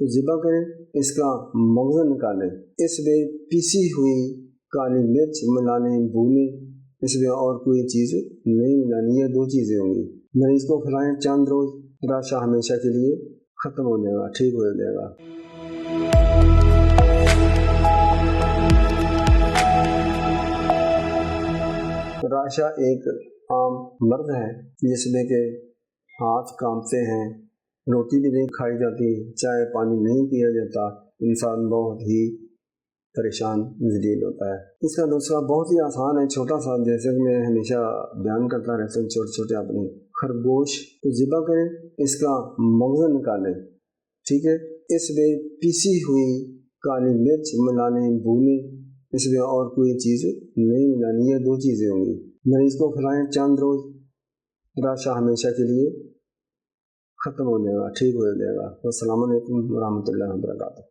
تو ذبح کریں، اس کا مغز نکالیں، اس میں پیسی ہوئی کالی مرچ ملانیں، بھونیں، اس میں اور کوئی چیز نہیں ملانی، یہ 2 چیزیں ہوں گی۔ مریض کو کھلائیں، چند روز راشا ہمیشہ کے لیے ختم ہو جائے گا، ٹھیک ہو جائے گا۔ راشا ایک عام مرض ہے جس میں کہ ہاتھ کانپتے ہیں، روٹی بھی نہیں کھائی جاتی، چائے پانی نہیں پیا جاتا، انسان بہت ہی پریشان ذلیل ہوتا ہے۔ اس کا نسخہ بہت ہی آسان ہے، چھوٹا سا، جیسے کہ میں ہمیشہ بیان کرتا رہتا ہوں، چھوٹے چھوٹے اپنے خرگوش ذبح کریں، اس کا مغز نکالیں، ٹھیک ہے، اس میں پیسی ہوئی کالی مرچ ملانیں، بھونیں، اس میں اور کوئی چیز نہیں ملانی، یہ 2 چیزیں ہوں گی۔ مریض کو کھلائیں، چند روز راشا ہمیشہ کے لیے ختم ہو جائے گا، ٹھیک ہو جائے گا۔ السلام علیکم ورحمۃ اللہ وبرکاتہ۔